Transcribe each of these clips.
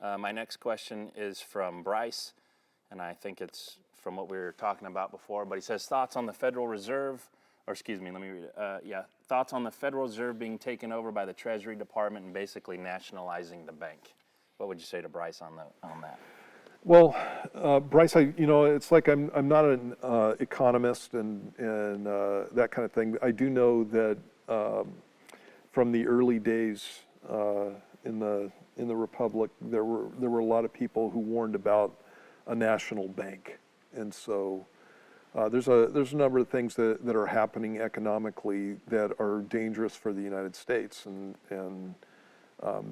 My next question is from Bryce, and I think it's from what we were talking about before, but he says, thoughts on the Federal Reserve, or excuse me, let me read it. Thoughts on the Federal Reserve being taken over by the Treasury Department and basically nationalizing the bank. What would you say to Bryce on that? Well, Bryce, it's like I'm not an economist and that kind of thing. I do know that from the early days in the Republic, there were a lot of people who warned about a national bank, and so there's a number of things that are happening economically that are dangerous for the United States, and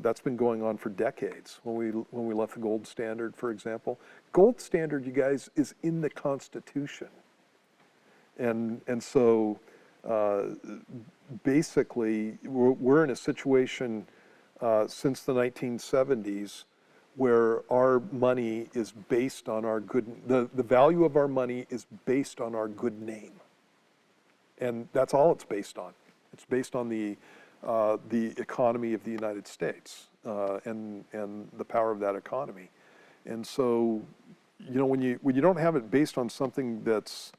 that's been going on for decades. When we left the gold standard, for example, gold standard, you guys, is in the Constitution, and so basically we're in a situation since the 1970s where our money is based on our the value of our money is based on our good name, and that's all it's based on. It's based on the economy of the United States and the power of that economy. And so, when you don't have it based on something that's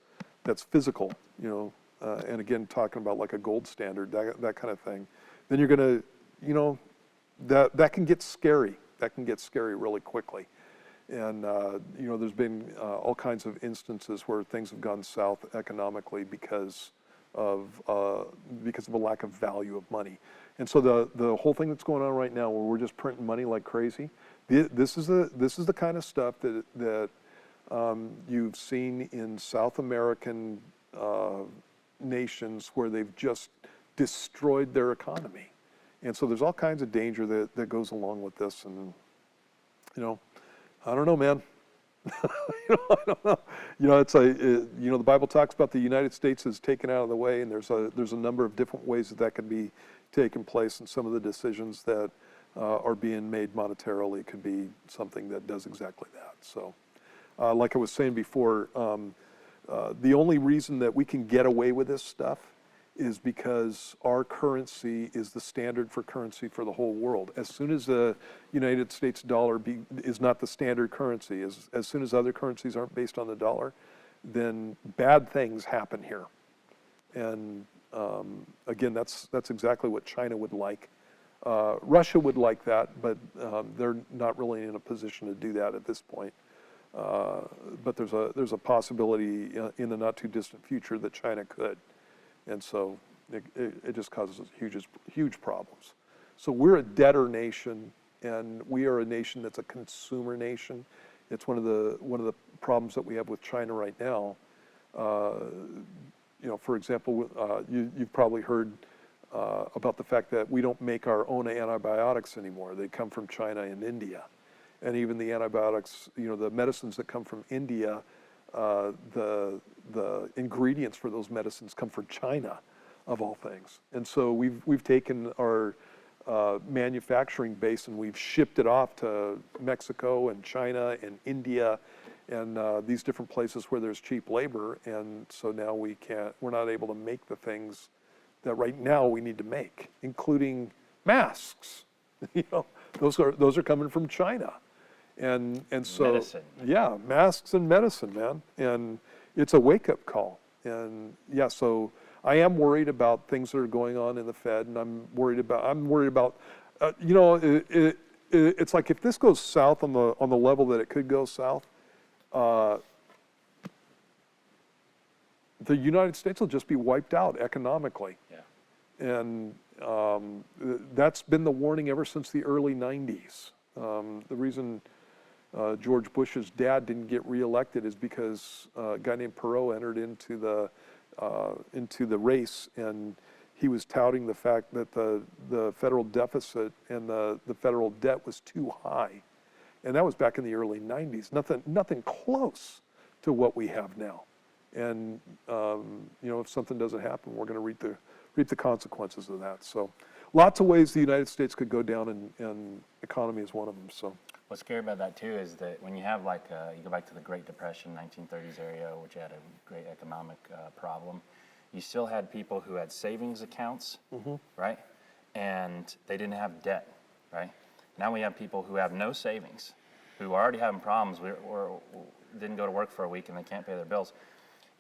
physical, and again talking about like a gold standard, that kind of thing, then you're gonna, that can get scary. That can get scary really quickly. And there's been all kinds of instances where things have gone south economically because of a lack of value of money. And so the whole thing that's going on right now, where we're just printing money like crazy, this is the kind of stuff that you've seen in South American nations where they've just destroyed their economy. And so there's all kinds of danger that goes along with this. And I don't know, man. I don't know. It's the Bible talks about the United States is taken out of the way, and there's a number of different ways that can be taken place, and some of the decisions that are being made monetarily could be something that does exactly that. So, like I was saying before, the only reason that we can get away with this stuff is because our currency is the standard for currency for the whole world. As soon as the United States dollar is not the standard currency, as soon as other currencies aren't based on the dollar, then bad things happen here. And again, that's exactly what China would like. Russia would like that, but they're not really in a position to do that at this point. But there's a possibility in the not too distant future that China could. And so it just causes huge problems. So we're a debtor nation, and we are a nation that's a consumer nation. It's one of the problems that we have with China right now. For example, you've probably heard about the fact that we don't make our own antibiotics anymore. They come from China and India, and even the antibiotics, the medicines that come from India. The ingredients for those medicines come from China, of all things. And so we've taken our manufacturing base and we've shipped it off to Mexico and China and India and these different places where there's cheap labor. And so now we're not able to make the things that right now we need to make, including masks. Those are coming from China. And so medicine. Yeah, masks and medicine, man, and it's a wake-up call. And yeah, so I am worried about things that are going on in the Fed, and I'm worried about it's like if this goes south on the level that it could go south, the United States will just be wiped out economically. Yeah. And that's been the warning ever since the early 90s. The reason George Bush's dad didn't get reelected is because a guy named Perot entered into the race, and he was touting the fact that the federal deficit and the federal debt was too high, and that was back in the early 90s. Nothing close to what we have now. And if something doesn't happen, we're going to reap the consequences of that. So, lots of ways the United States could go down, and economy is one of them. So. What's scary about that too is that when you have you go back to the Great Depression, 1930s area, which had a great economic problem, you still had people who had savings accounts, right? And they didn't have debt, right? Now we have people who have no savings, who are already having problems, or didn't go to work for a week and they can't pay their bills.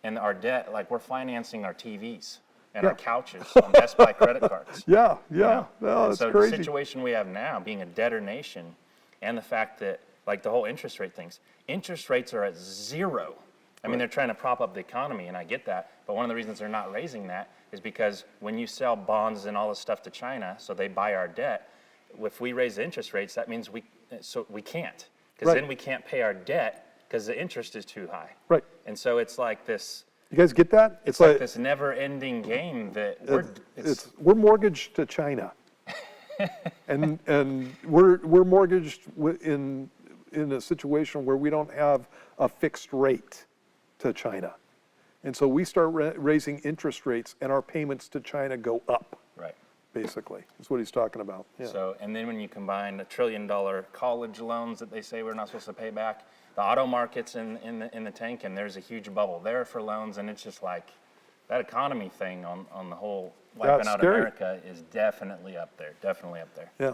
And our debt, like we're financing our TVs and our couches on Best Buy credit cards. Yeah, you know? no, that's so crazy. the situation we have now, being a debtor nation, and the fact that, like the whole interest rate things, interest rates are at zero. I mean, they're trying to prop up the economy, and I get that. But one of the reasons they're not raising that is because when you sell bonds and all this stuff to China, so they buy our debt, if we raise the interest rates, that means we can't. Because then we can't pay our debt because the interest is too high. Right. And so it's like this. You guys get that? It's like this never-ending game that we're mortgaged to China, and we're mortgaged in a situation where we don't have a fixed rate to China, and so we start raising interest rates, and our payments to China go up. Right. Basically, that's what he's talking about. Yeah. So, and then when you combine $1 trillion college loans that they say we're not supposed to pay back, the auto market's in the tank, and there's a huge bubble there for loans, and it's just like that economy thing on the whole wiping out scary. America is definitely up there. Yeah.